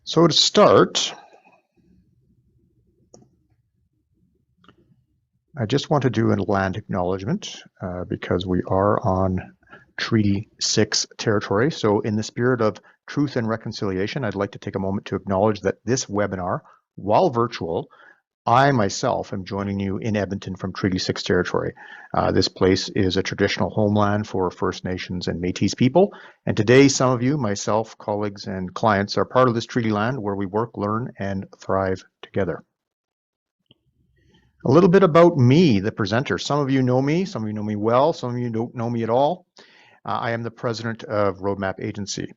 So to start, I just want to do a land acknowledgement because we are on Treaty 6 territory. So in the spirit of truth and reconciliation, I'd like to take a moment to acknowledge that this webinar, while virtual, I myself am joining you in Edmonton from Treaty 6 territory. This place is a traditional homeland for First Nations and Métis people. And today, some of you, myself, colleagues, and clients are part of this treaty land where we work, learn, and thrive together. A little bit about me, the presenter. Some of you know me, some of you know me well, some of you don't know me at all. I am the president of Roadmap Agency.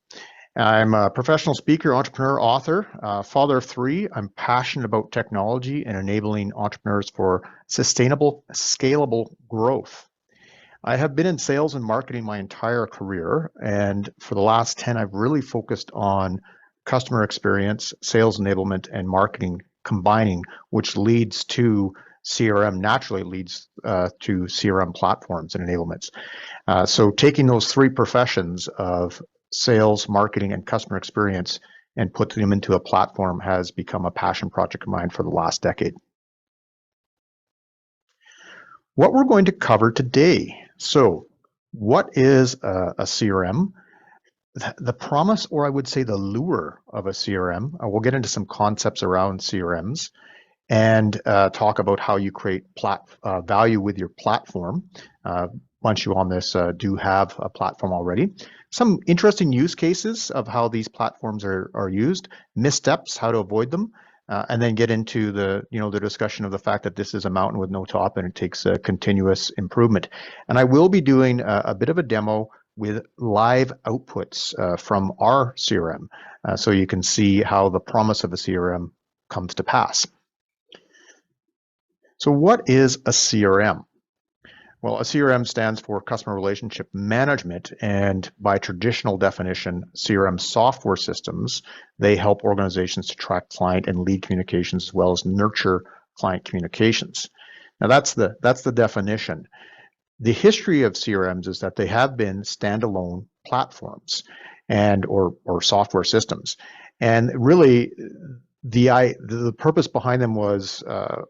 I'm a professional speaker, entrepreneur, author, father of three. I'm passionate about technology and enabling entrepreneurs for sustainable, scalable growth. I have been in sales and marketing my entire career, and for the last 10, I've really focused on customer experience, sales enablement, and marketing combining, which leads to CRM, naturally leads to CRM platforms and enablements. So taking those three professions of sales, marketing, and customer experience and putting them into a platform has become a passion project of mine for the last decade. What we're going to cover today. So what is a CRM? The promise, or I would say the lure of a CRM. We'll get into some concepts around CRMs and talk about how you create value with your platform. A bunch of you on this do have a platform already. Some interesting use cases of how these platforms are used, missteps, how to avoid them, and then get into the discussion of the fact that this is a mountain with no top and it takes a continuous improvement. And I will be doing a bit of a demo with live outputs from our CRM, so you can see how the promise of a CRM comes to pass. So what is a CRM? Well, a CRM stands for Customer Relationship Management, and by traditional definition, CRM software systems, they help organizations to track client and lead communications as well as nurture client communications. Now that's the definition. The history of CRMs is that they have been standalone platforms and or software systems, and really the purpose behind them was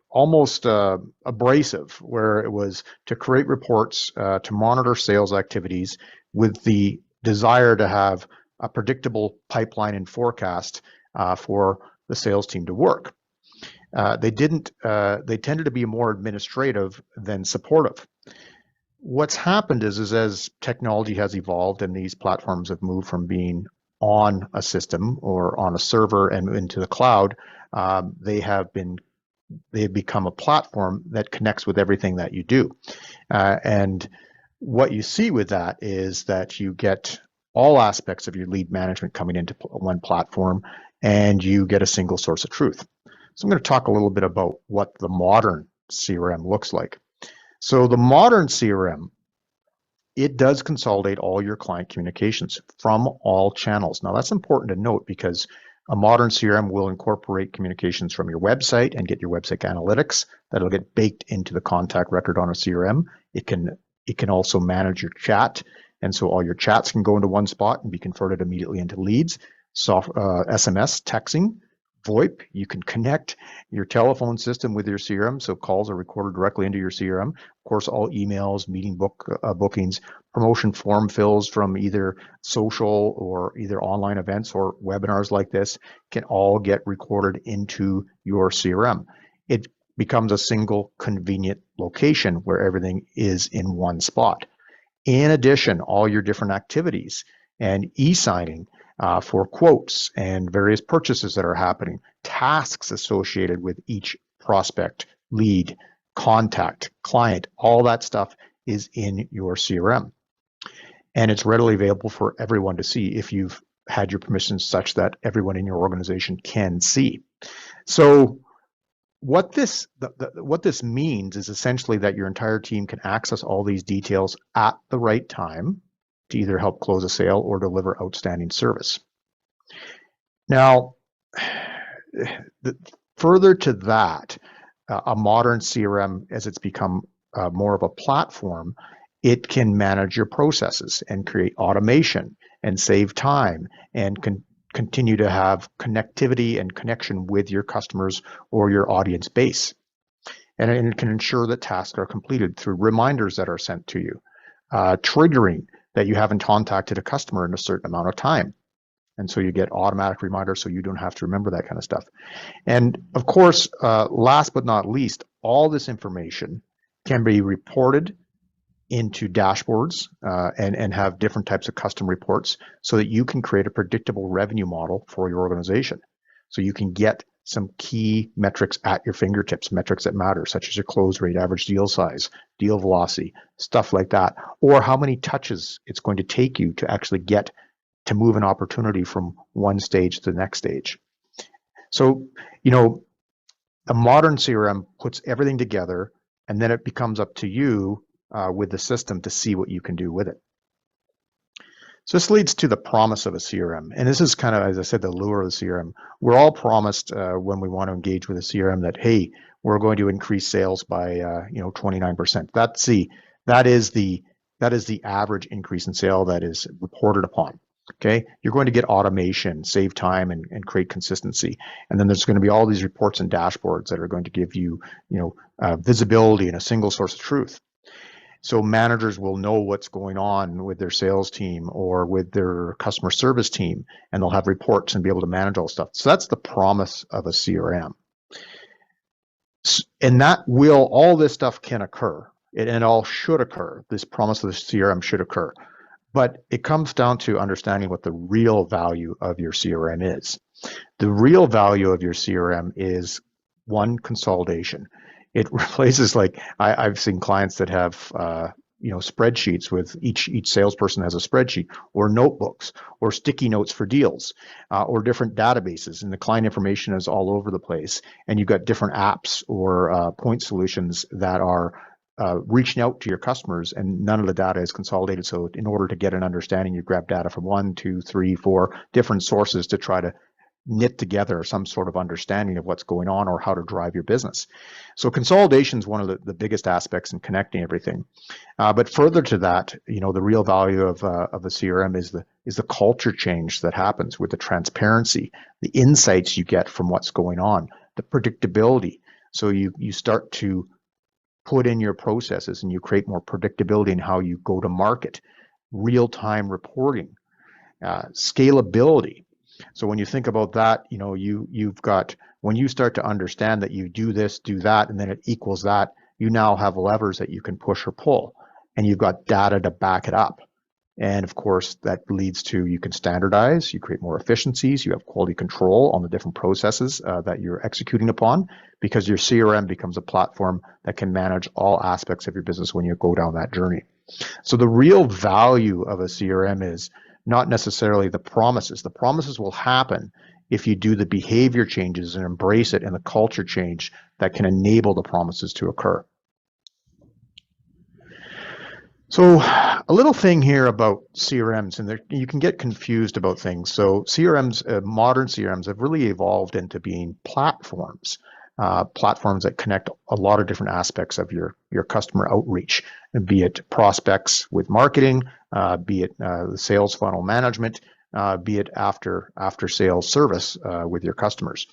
almost abrasive, where it was to create reports, to monitor sales activities with the desire to have a predictable pipeline and forecast for the sales team to work. They tended to be more administrative than supportive. What's happened is as technology has evolved and these platforms have moved from being on a system or on a server and into the cloud, they have become a platform that connects with everything that you do. And what you see with that is that you get all aspects of your lead management coming into one platform, and you get a single source of truth. So I'm going to talk a little bit about what the modern CRM looks like. So the modern CRM, it does consolidate all your client communications from all channels. Now that's important to note because a modern CRM will incorporate communications from your website and get your website analytics that'll get baked into the contact record on a CRM. It can also manage your chat, and so all your chats can go into one spot and be converted immediately into leads. SMS, texting, VoIP, you can connect your telephone system with your CRM, so calls are recorded directly into your CRM. Of course, all emails, meeting bookings, promotion form fills from either social or either online events or webinars like this can all get recorded into your CRM. It becomes a single convenient location where everything is in one spot. In addition, all your different activities and e-signing for quotes and various purchases that are happening, tasks associated with each prospect, lead, contact, client, all that stuff is in your CRM. And it's readily available for everyone to see if you've had your permissions such that everyone in your organization can see. So what this means is essentially that your entire team can access all these details at the right time to either help close a sale or deliver outstanding service. Now, further to that, a modern CRM, as it's become more of a platform, it can manage your processes and create automation and save time and continue to have connectivity and connection with your customers or your audience base. And it can ensure that tasks are completed through reminders that are sent to you, triggering that you haven't contacted a customer in a certain amount of time. And so you get automatic reminders so you don't have to remember that kind of stuff. And of course, last but not least, all this information can be reported into dashboards and have different types of custom reports so that you can create a predictable revenue model for your organization. So you can get some key metrics at your fingertips, metrics that matter, such as your close rate, average deal size, deal velocity, stuff like that, or how many touches it's going to take you to actually get to move an opportunity from one stage to the next stage. So, a modern CRM puts everything together, and then it becomes up to you with the system to see what you can do with it. So this leads to the promise of a CRM. And this is kind of, as I said, the lure of the CRM. We're all promised when we want to engage with a CRM that, hey, we're going to increase sales by 29%. That is the average increase in sale that is reported upon. Okay, you're going to get automation, save time, and create consistency. And then there's going to be all these reports and dashboards that are going to give you, visibility and a single source of truth. So managers will know what's going on with their sales team or with their customer service team, and they'll have reports and be able to manage all stuff. So that's the promise of a CRM. And all this stuff can occur, and all should occur. This promise of the CRM should occur. But it comes down to understanding what the real value of your CRM is. The real value of your CRM is, one, consolidation. It replaces, like I've seen clients that have spreadsheets with each salesperson has a spreadsheet, or notebooks, or sticky notes for deals, or different databases, and the client information is all over the place. And you've got different apps or point solutions that are reaching out to your customers, and none of the data is consolidated. So in order to get an understanding, you grab data from 1, 2, 3, 4 different sources to try to knit together some sort of understanding of what's going on or how to drive your business. So consolidation is one of the biggest aspects in connecting everything. But further to that, the real value of the CRM is the culture change that happens with the transparency, the insights you get from what's going on, the predictability. So you start to put in your processes and you create more predictability in how you go to market, real-time reporting, scalability. So when you think about that, you've got, when you start to understand that you do this, do that, and then it equals that, you now have levers that you can push or pull, and you've got data to back it up. And of course, that leads to, you can standardize, you create more efficiencies, you have quality control on the different processes that you're executing upon, because your CRM becomes a platform that can manage all aspects of your business when you go down that journey. So the real value of a CRM is not necessarily the promises. The promises will happen if you do the behavior changes and embrace it, and the culture change that can enable the promises to occur. So a little thing here about CRMs, and you can get confused about things. So CRMs, modern CRMs, have really evolved into being platforms. Platforms that connect a lot of different aspects of your customer outreach, be it prospects with marketing, be it the sales funnel management, be it after sales service with your customers.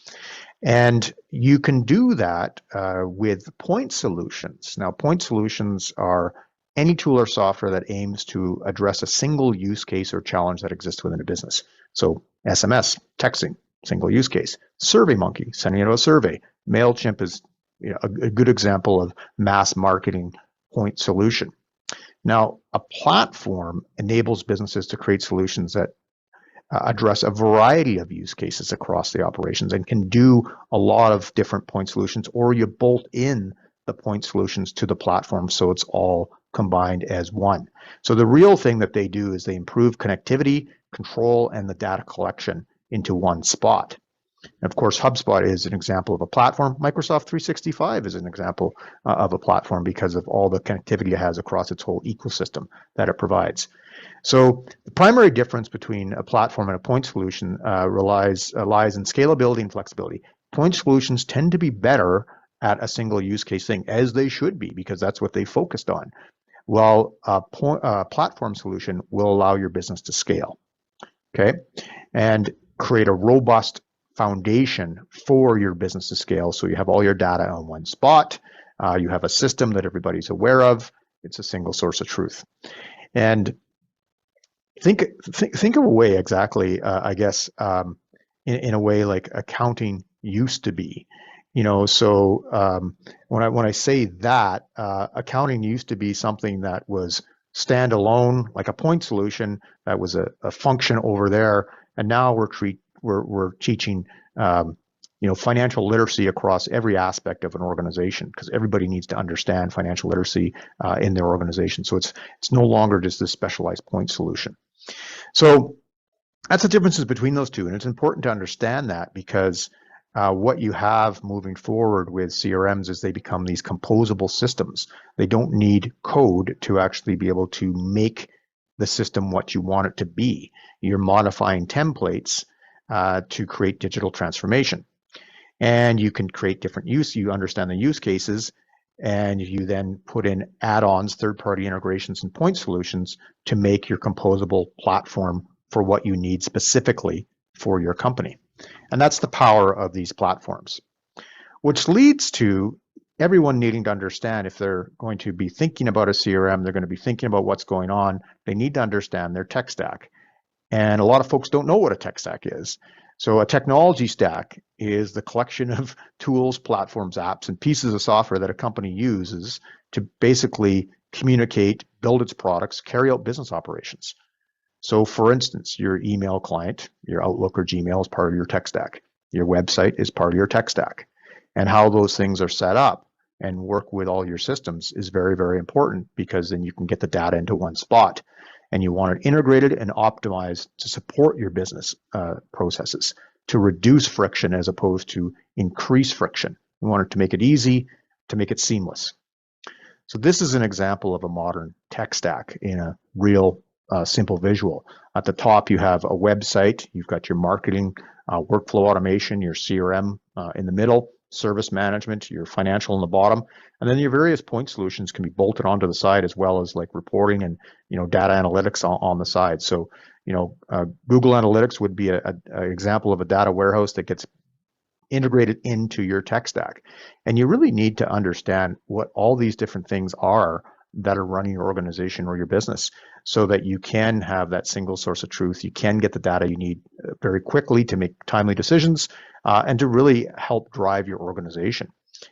And you can do that with point solutions. Now, point solutions are any tool or software that aims to address a single use case or challenge that exists within a business. So SMS, texting, single use case. SurveyMonkey, sending out a survey. MailChimp is a good example of mass marketing point solution. Now, a platform enables businesses to create solutions that address a variety of use cases across the operations, and can do a lot of different point solutions, or you bolt in the point solutions to the platform so it's all combined as one. So the real thing that they do is they improve connectivity, control, and the data collection into one spot. And of course, HubSpot is an example of a platform. Microsoft 365 is an example of a platform because of all the connectivity it has across its whole ecosystem that it provides. So the primary difference between a platform and a point solution lies in scalability and flexibility. Point solutions tend to be better at a single use case thing, as they should be, because that's what they focused on. While a platform solution will allow your business to scale. Okay, and create a robust foundation for your business to scale. So you have all your data on one spot. You have a system that everybody's aware of. It's a single source of truth. And think of a way exactly, I guess, in a way like accounting used to be. So when I say that, accounting used to be something that was standalone, like a point solution that was a function over there, and now we're teaching financial literacy across every aspect of an organization, because everybody needs to understand financial literacy in their organization. So it's no longer just this specialized point solution. So that's the differences between those two, and it's important to understand that, because what you have moving forward with CRMs is they become these composable systems. They don't need code to actually be able to make the system what you want it to be. You're modifying templates to create digital transformation. And you can create different you understand the use cases, and you then put in add-ons, third-party integrations, and point solutions to make your composable platform for what you need specifically for your company. And that's the power of these platforms, which leads to everyone needing to understand, if they're going to be thinking about a CRM, they're going to be thinking about what's going on, they need to understand their tech stack. And a lot of folks don't know what a tech stack is. So a technology stack is the collection of tools, platforms, apps, and pieces of software that a company uses to basically communicate, build its products, carry out business operations. So for instance, your email client, your Outlook or Gmail is part of your tech stack. Your website is part of your tech stack. And how those things are set up and work with all your systems is very, very important, because then you can get the data into one spot. And you want it integrated and optimized to support your business processes, to reduce friction as opposed to increase friction. We want it to make it easy, to make it seamless. So this is an example of a modern tech stack in a real simple visual. At the top, you have a website. You've got your marketing, workflow automation, your CRM in the middle, service management, your financial in the bottom, and then your various point solutions can be bolted onto the side, as well as like reporting and data analytics on the side. So Google Analytics would be an example of a data warehouse that gets integrated into your tech stack. And you really need to understand what all these different things are that are running your organization or your business, so that you can have that single source of truth. You can get the data you need very quickly to make timely decisions and to really help drive your organization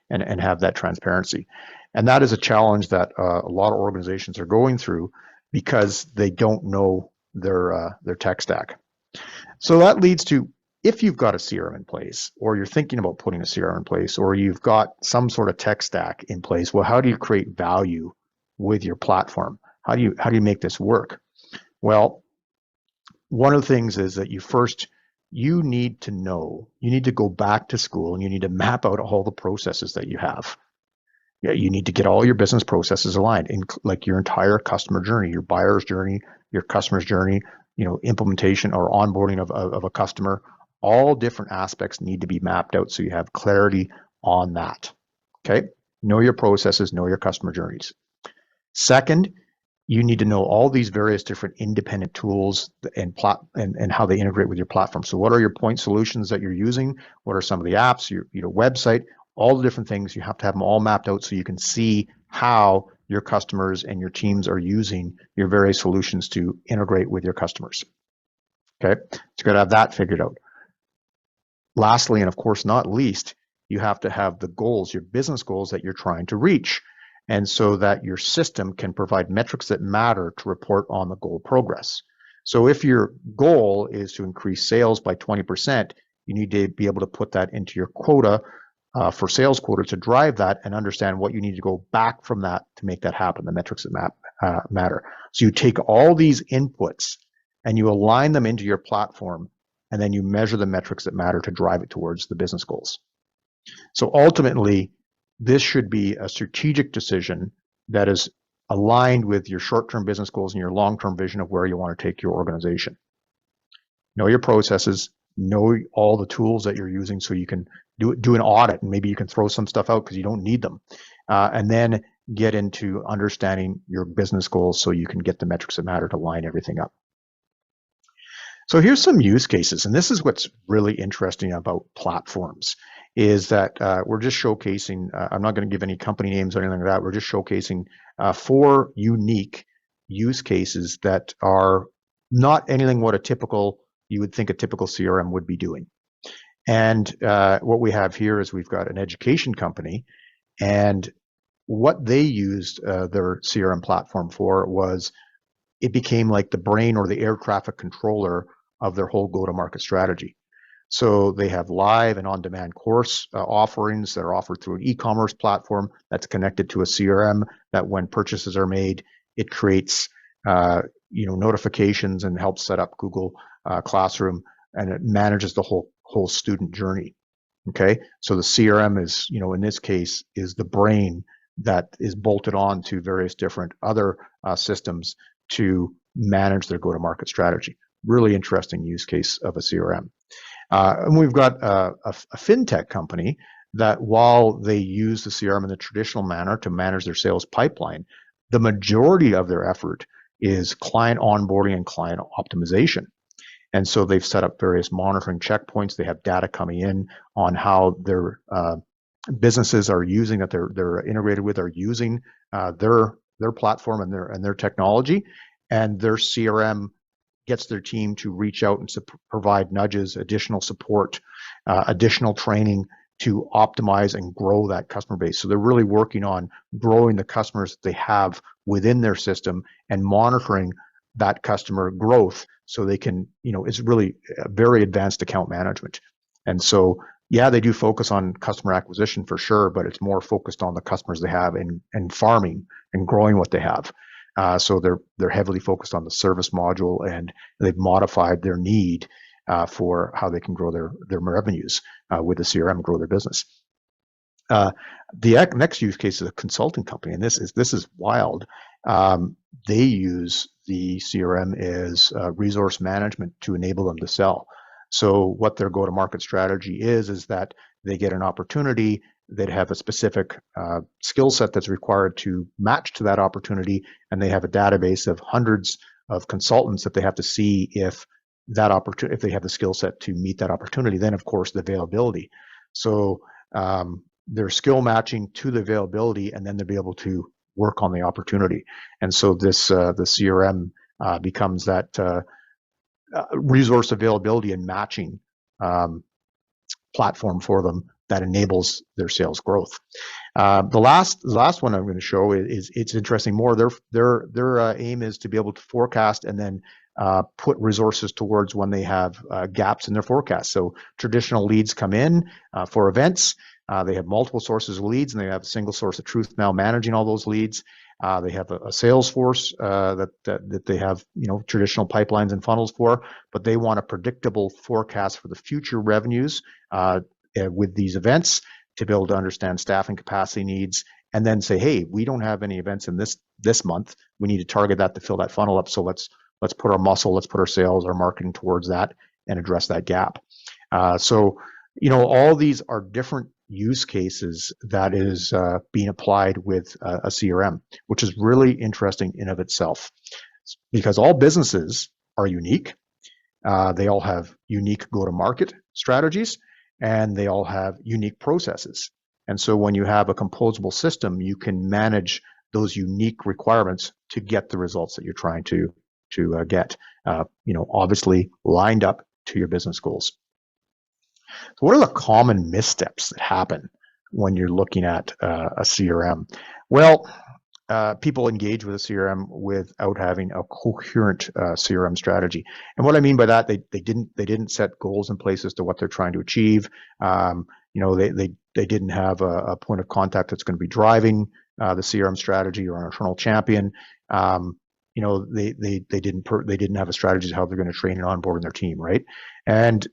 and have that transparency. And that is a challenge that a lot of organizations are going through, because they don't know their tech stack. So that leads to, if you've got a CRM in place, or you're thinking about putting a CRM in place, or you've got some sort of tech stack in place, well, how do you create value with your platform? How do you make this work? Well, one of the things is that you need to go back to school, and you need to map out all the processes that you have. Yeah, you need to get all your business processes aligned, in like your entire customer journey, your buyer's journey, your customer's journey, implementation or onboarding of a customer. All different aspects need to be mapped out so you have clarity on that. Okay, know your processes, know your customer journeys. Second, you need to know all these various different independent tools and how they integrate with your platform. So what are your point solutions that you're using? What are some of the apps, your website, all the different things? You have to have them all mapped out so you can see how your customers and your teams are using your various solutions to integrate with your customers. Okay, so you got to have that figured out. Lastly, and of course not least, you have to have the goals, your business goals that you're trying to reach, and so that your system can provide metrics that matter to report on the goal progress. So if your goal is to increase sales by 20%, you need to be able to put that into your quota for sales quota to drive that, and understand what you need to go back from that to make that happen, the metrics that matter. So you take all these inputs and you align them into your platform, and then you measure the metrics that matter to drive it towards the business goals. So ultimately, this should be a strategic decision that is aligned with your short-term business goals and your long-term vision of where you want to take your organization. Know your processes, know all the tools that you're using so you can do an audit, and maybe you can throw some stuff out because you don't need them. And then get into understanding your business goals so you can get the metrics that matter to line everything up. So here's some use cases, and this is what's really interesting about platforms, is that we're just showcasing, I'm not going to give any company names or anything like that, we're just showcasing 4 unique use cases that are not anything what you would think a typical CRM would be doing. And what we have here is we've got an education company, and what they used their CRM platform for was it became like the brain or the air traffic controller of their whole go-to-market strategy. So they have live and on-demand course offerings that are offered through an e-commerce platform that's connected to a CRM. That when purchases are made, it creates notifications and helps set up Google Classroom, and it manages the whole student journey. Okay, so the CRM is, in this case, is the brain that is bolted on to various different other systems to manage their go-to-market strategy. Really interesting use case of a CRM. And we've got a fintech company that, while they use the CRM in the traditional manner to manage their sales pipeline, the majority of their effort is client onboarding and client optimization. And so they've set up various monitoring checkpoints. They have data coming in on how their businesses are using, that they're integrated with, are using their platform and their technology, and their CRM gets their team to reach out and provide nudges, additional support, additional training to optimize and grow that customer base. So they're really working on growing the customers that they have within their system and monitoring that customer growth, so they can, it's really a very advanced account management. And so, yeah, they do focus on customer acquisition for sure, but it's more focused on the customers they have and farming and growing what they have. So they're heavily focused on the service module, and they've modified their need for how they can grow their revenues with the CRM, grow their business. The next use case is a consulting company, and this is wild. They use the CRM as resource management to enable them to sell. So what their go-to-market strategy is that they get an opportunity, they'd have a specific skill set that's required to match to that opportunity, and they have a database of hundreds of consultants that they have to see if they have the skill set to meet that opportunity. Then, of course, the availability. So they're skill matching to the availability, and then they'll be able to work on the opportunity. And so the CRM becomes that resource availability and matching platform for them that enables their sales growth. The last one I'm going to show is it's interesting more. Their aim is to be able to forecast and then put resources towards when they have gaps in their forecast. So traditional leads come in for events. They have multiple sources of leads, and they have a single source of truth now managing all those leads. They have a sales force that they have traditional pipelines and funnels for, but they want a predictable forecast for the future revenues with these events to be able to understand staffing capacity needs, and then say, hey, we don't have any events in this month. We need to target that to fill that funnel up. So let's put our muscle, let's put our sales, our marketing towards that and address that gap. So all these are different use cases that is being applied with a CRM, which is really interesting in of itself, because all businesses are unique. They all have unique go-to-market strategies, and they all have unique processes. And so when you have a composable system, you can manage those unique requirements to get the results that you're trying to get, obviously lined up to your business goals. So what are the common missteps that happen when you're looking at a CRM? Well, people engage with a CRM without having a coherent CRM strategy. And what I mean by that, they didn't set goals in place as to what they're trying to achieve. They didn't have a point of contact that's going to be driving the CRM strategy, or an internal champion. They didn't have a strategy of how they're going to train and onboard their team, right? And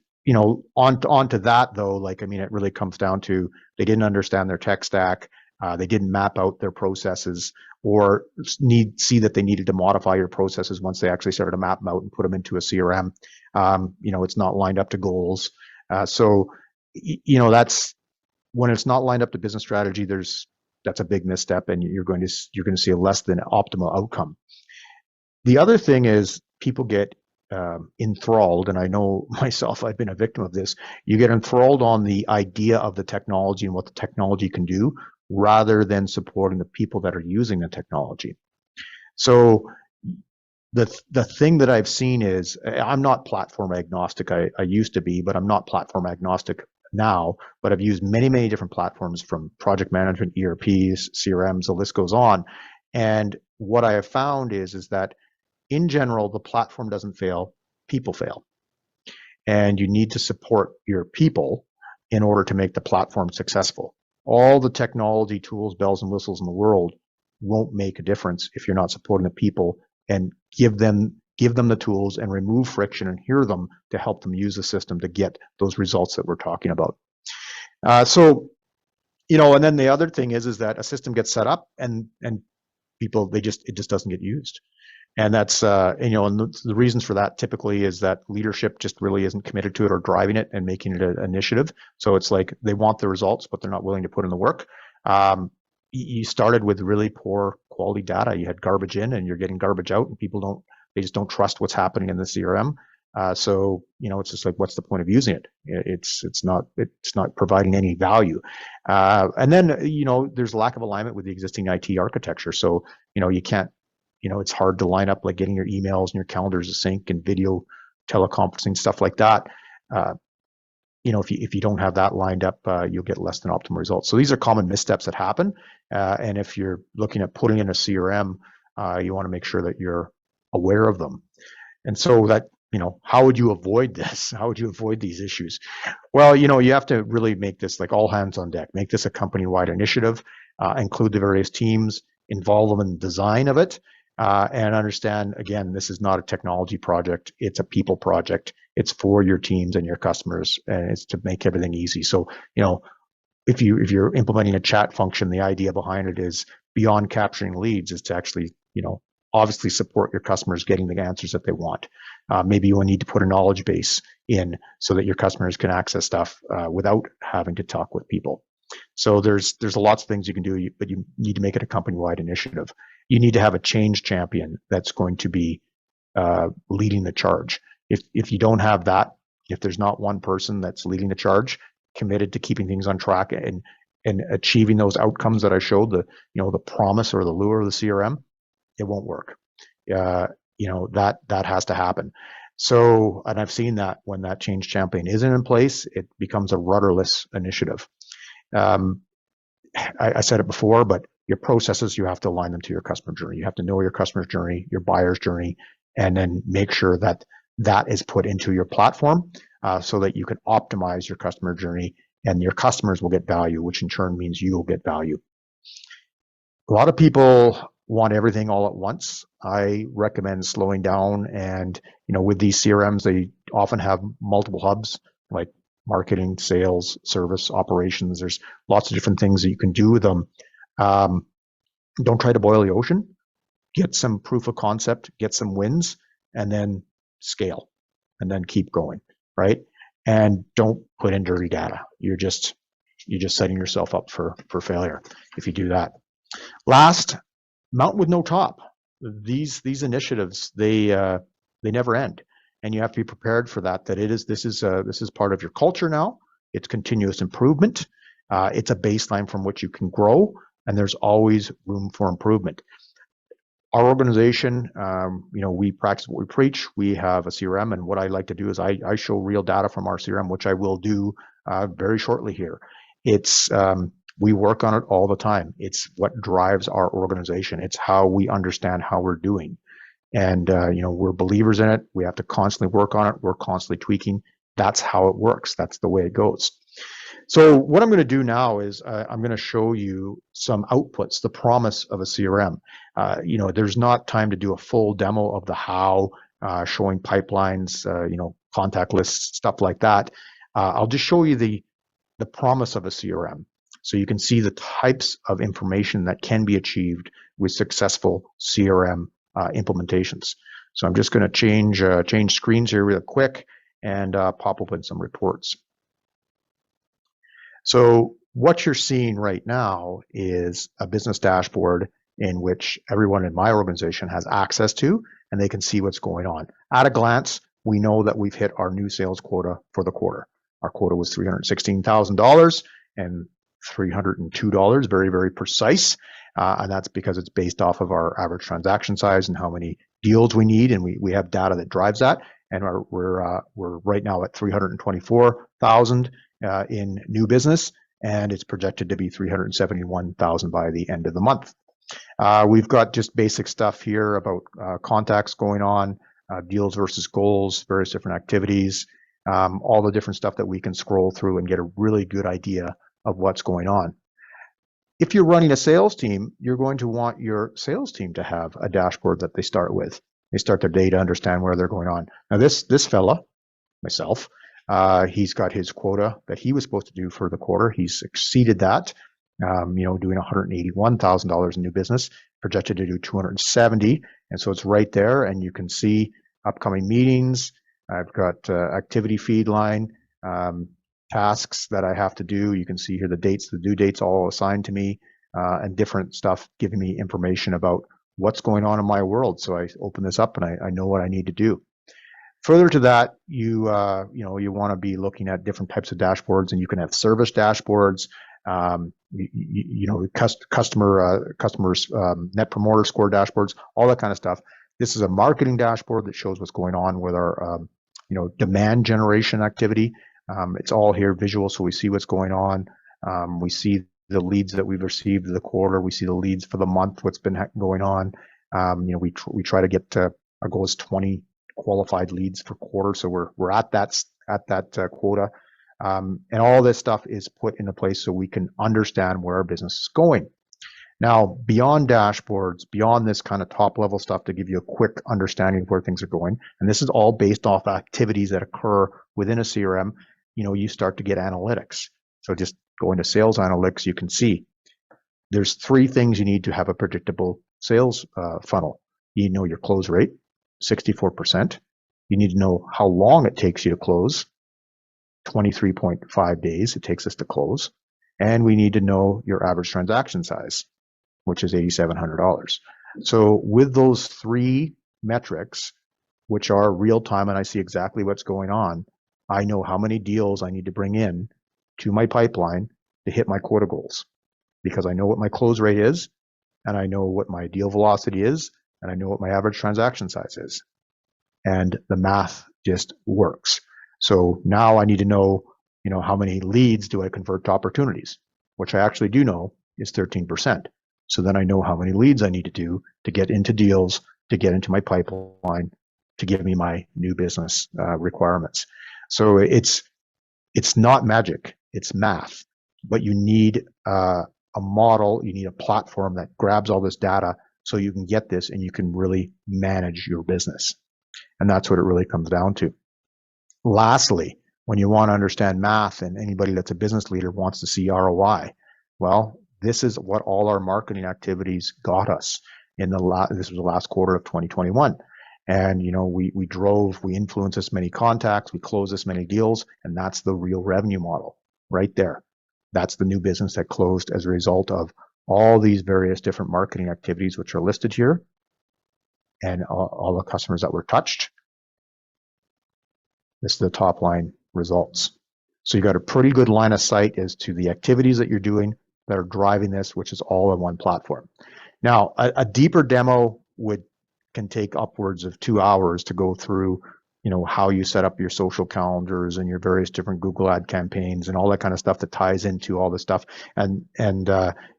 onto that though, it really comes down to they didn't understand their tech stack. They didn't map out their processes, or see that they needed to modify your processes once they actually started to map them out and put them into a CRM. It's not lined up to goals. So that's when it's not lined up to business strategy. That's a big misstep, and you're going to see a less than optimal outcome. The other thing is people get enthralled, and I know myself, I've been a victim of this. You get enthralled on the idea of the technology and what the technology can do, rather than supporting the people that are using the technology. So the thing that I've seen is, I'm not platform agnostic. I used to be, but I'm not platform agnostic now. But I've used many different platforms, from project management, ERPs, CRMs, the list goes on. And what I have found is that in general, the platform doesn't fail, people fail. And you need to support your people in order to make the platform successful. All the technology tools, bells and whistles in the world won't make a difference if you're not supporting the people and give them the tools and remove friction and hear them to help them use the system to get those results that we're talking about. So, and then the other thing is that a system gets set up and people, it just doesn't get used. And that's, and the reasons for that typically is that leadership just really isn't committed to it or driving it and making it an initiative. So it's like they want the results, but they're not willing to put in the work. You started with really poor quality data. You had garbage in and you're getting garbage out, and people they just don't trust what's happening in the CRM. So, it's just like, what's the point of using it? It's not providing any value. And then, there's lack of alignment with the existing IT architecture. So, you can't, it's hard to line up, like getting your emails and your calendars to sync and video teleconferencing, stuff like that. If you don't have that lined up, you'll get less than optimal results. So these are common missteps that happen. And if you're looking at putting in a CRM, you want to make sure that you're aware of them. And so that, how would you avoid this? How would you avoid these issues? Well, you have to really make this like all hands on deck, make this a company-wide initiative, include the various teams, involve them in the design of it, and understand, again, this is not a technology project. It's a people project. It's for your teams and your customers, and it's to make everything easy. So, if you're implementing a chat function, the idea behind it is, beyond capturing leads, is to actually, obviously support your customers getting the answers that they want. Maybe you will need to put a knowledge base in so that your customers can access stuff without having to talk with people. So there's lots of things you can do, but you need to make it a company-wide initiative. You need to have a change champion that's going to be leading the charge. If you don't have that, if there's not one person that's leading the charge, committed to keeping things on track and achieving those outcomes that I showed, the promise or the lure of the CRM, it won't work. That has to happen. So, and I've seen that when that change champion isn't in place, it becomes a rudderless initiative. I said it before, but your processes, you have to align them to your customer journey. You have to know your customer's journey, your buyer's journey, and then make sure that that is put into your platform so that you can optimize your customer journey, and your customers will get value, which in turn means you will get value. A lot of people want everything all at once. I recommend slowing down, and with these CRMs, they often have multiple hubs like marketing, sales, service, operations. There's lots of different things that you can do with them. Don't try to boil the ocean. Get some proof of concept, get some wins, and then scale, and then keep going, right? And don't put in dirty data. You're just setting yourself up for failure if you do that. Last, mountain with no top. These initiatives, they never end, and you have to be prepared for that. This is part of your culture now. It's continuous improvement. It's a baseline from which you can grow, and there's always room for improvement. Our organization, we practice what we preach. We have a CRM, and what I like to do is I show real data from our CRM, which I will do very shortly here. We work on it all the time. It's what drives our organization. It's how we understand how we're doing. And, we're believers in it. We have to constantly work on it. We're constantly tweaking. That's how it works. That's the way it goes. So what I'm going to do now is I'm going to show you some outputs, the promise of a CRM. There's not time to do a full demo of the how, showing pipelines, contact lists, stuff like that. I'll just show you the promise of a CRM, so you can see the types of information that can be achieved with successful CRM implementations. So I'm just going to change screens here real quick and pop open some reports. So what you're seeing right now is a business dashboard, in which everyone in my organization has access to, and they can see what's going on. At a glance, we know that we've hit our new sales quota for the quarter. Our quota was $316,000 and $302, very, very precise. And that's because it's based off of our average transaction size and how many deals we need, and we have data that drives that. And we're right now at 324,000 in new business, and it's projected to be 371,000 by the end of the month. We've got just basic stuff here about contacts going on, deals versus goals, various different activities, all the different stuff that we can scroll through and get a really good idea of what's going on. If you're running a sales team, you're going to want your sales team to have a dashboard that they start with. They start their day to understand where they're going on. Now this fella, myself, he's got his quota that he was supposed to do for the quarter. He's exceeded that, doing $181,000 in new business, projected to do 270. And so it's right there, and you can see upcoming meetings. I've got activity feed line, tasks that I have to do. You can see here the dates, the due dates all assigned to me, and different stuff giving me information about what's going on in my world. So I open this up and I know what I need to do. Further to that, you want to be looking at different types of dashboards, and you can have service dashboards, customers net promoter score dashboards, all that kind of stuff. This is a marketing dashboard that shows what's going on with our demand generation activity. It's all here visual, so we see what's going on. We see the leads that we've received in the quarter. We see the leads for the month, what's been going on. We try to get our goal is 20 qualified leads per quarter, so we're at that quota. And all this stuff is put into place so we can understand where our business is going. Now, beyond dashboards, beyond this kind of top level stuff to give you a quick understanding of where things are going, and this is all based off activities that occur within a CRM, you start to get analytics. So just go into sales analytics, you can see there's 3 things you need to have a predictable sales funnel. You need to know your close rate, 64%. You need to know how long it takes you to close, 23.5 days it takes us to close. And we need to know your average transaction size, which is $8,700. So with those 3 metrics, which are real time, and I see exactly what's going on, I know how many deals I need to bring in to my pipeline to hit my quota goals, because I know what my close rate is, and I know what my deal velocity is, and I know what my average transaction size is. And the math just works. So now I need to know, how many leads do I convert to opportunities, which I actually do know is 13%. So then I know how many leads I need to do to get into deals, to get into my pipeline, to give me my new business requirements. So it's not magic, it's math, but you need a model, you need a platform that grabs all this data so you can get this and you can really manage your business. And that's what it really comes down to. Lastly, when you want to understand math, and anybody that's a business leader wants to see ROI, well, this is what all our marketing activities got us in this was the last quarter of 2021. And, we influenced this many contacts, we closed this many deals, and that's the real revenue model right there. That's the new business that closed as a result of all these various different marketing activities, which are listed here, and all the customers that were touched. This is the top line results. So you got a pretty good line of sight as to the activities that you're doing that are driving this, which is all on one platform. Now, a deeper demo can take upwards of 2 hours to go through, how you set up your social calendars and your various different Google ad campaigns and all that kind of stuff that ties into all this stuff, and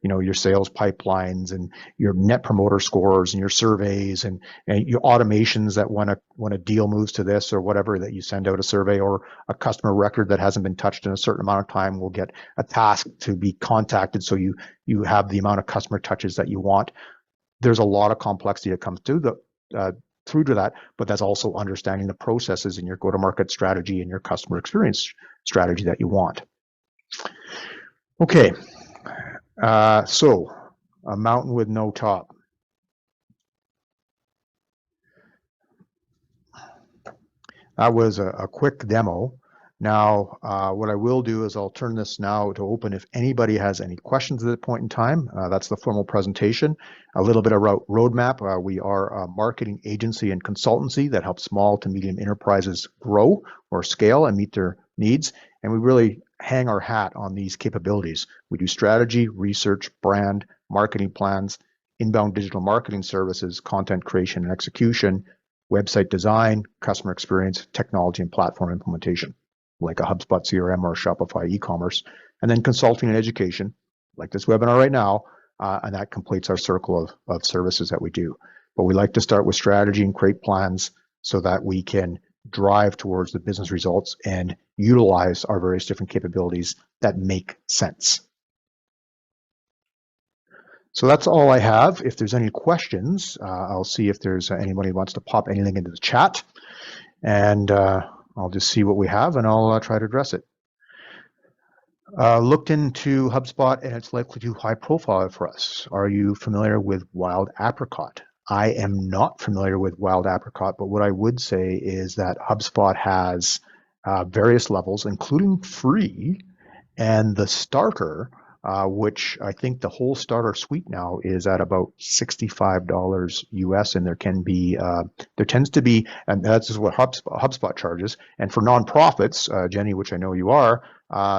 your sales pipelines and your net promoter scores and your surveys and your automations that when a deal moves to this or whatever, that you send out a survey, or a customer record that hasn't been touched in a certain amount of time will get a task to be contacted, so you have the amount of customer touches that you want. There's a lot of complexity that comes through to that, but that's also understanding the processes in your go-to-market strategy and your customer experience strategy that you want. Okay, so a mountain with no top. That was a quick demo Now, what I will do is I'll turn this now to open if anybody has any questions at that point in time. That's the formal presentation. A little bit of roadmap. We are a marketing agency and consultancy that helps small to medium enterprises grow or scale and meet their needs. And we really hang our hat on these capabilities. We do strategy, research, brand, marketing plans, inbound digital marketing services, content creation and execution, website design, customer experience, technology, and platform implementation, like a HubSpot CRM or a Shopify e-commerce, and then consulting and education, like this webinar right now, and that completes our circle of services that we do. But we like to start with strategy and create plans so that we can drive towards the business results and utilize our various different capabilities that make sense. So that's all I have. If there's any questions, I'll see if there's anybody who wants to pop anything into the chat, and I'll just see what we have and I'll try to address it. Looked into HubSpot and it's likely too high profile for us. Are you familiar with Wild Apricot? I am not familiar with Wild Apricot, but what I would say is that HubSpot has various levels, including free, and the starter, which I think the whole starter suite now is at about $65 US, and there tends to be, and that's what HubSpot charges. And for nonprofits, Jenny, which I know you are,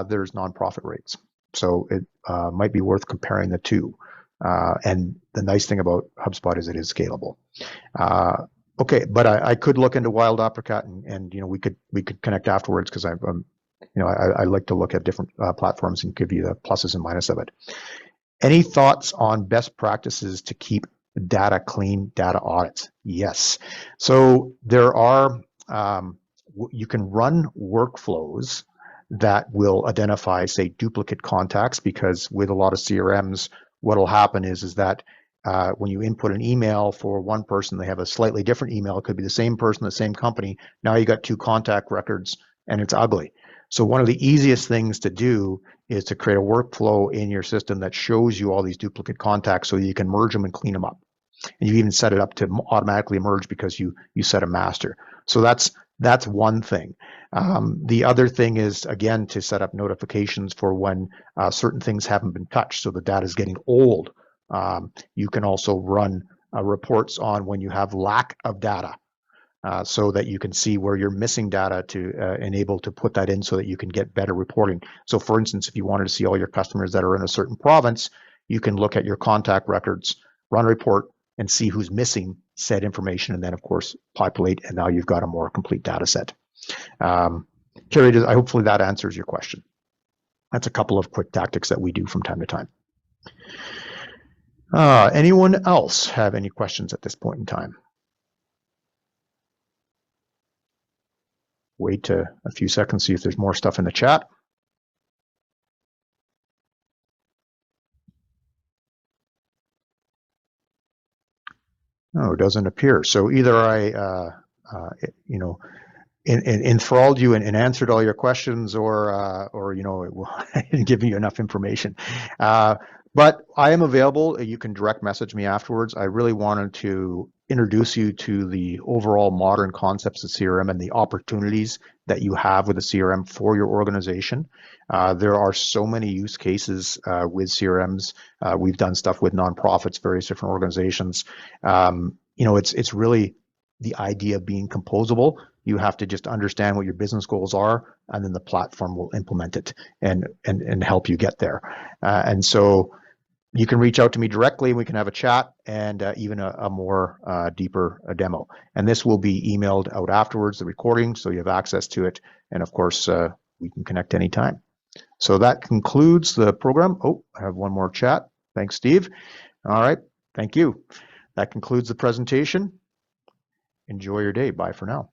there's nonprofit rates. So it might be worth comparing the two. And the nice thing about HubSpot is it is scalable. Okay, but I could look into Wild Apricot, and we could connect afterwards, because I like to look at different platforms and give you the pluses and minuses of it. Any thoughts on best practices to keep data clean, data audits? Yes. So there are, you can run workflows that will identify, say, duplicate contacts, because with a lot of CRMs, what will happen is that when you input an email for one person, they have a slightly different email. It could be the same person, the same company. Now you got two contact records and it's ugly. So one of the easiest things to do is to create a workflow in your system that shows you all these duplicate contacts so you can merge them and clean them up. And you even set it up to automatically merge because you set a master. So that's one thing. The other thing is, again, to set up notifications for when certain things haven't been touched, so the data is getting old. You can also run reports on when you have lack of data, so that you can see where you're missing data to enable to put that in so that you can get better reporting. So for instance, if you wanted to see all your customers that are in a certain province, you can look at your contact records, run a report, and see who's missing said information, and then of course populate, and now you've got a more complete data set. Carrie, hopefully that answers your question. That's a couple of quick tactics that we do from time to time. Anyone else have any questions at this point in time? Wait a few seconds, see if there's more stuff in the chat. No, it doesn't appear. So either I, enthralled you and answered all your questions, or I didn't give you enough information. But I am available. You can direct message me afterwards. I really wanted to introduce you to the overall modern concepts of CRM and the opportunities that you have with a CRM for your organization. There are so many use cases with CRMs. We've done stuff with nonprofits, various different organizations. It's really the idea of being composable. You have to just understand what your business goals are, and then the platform will implement it and help you get there. And so you can reach out to me directly, and we can have a chat, and even a more deeper demo. And this will be emailed out afterwards, the recording, so you have access to it. And of course, we can connect anytime. So that concludes the program. Oh, I have one more chat. Thanks, Steve. All right, thank you. That concludes the presentation. Enjoy your day. Bye for now.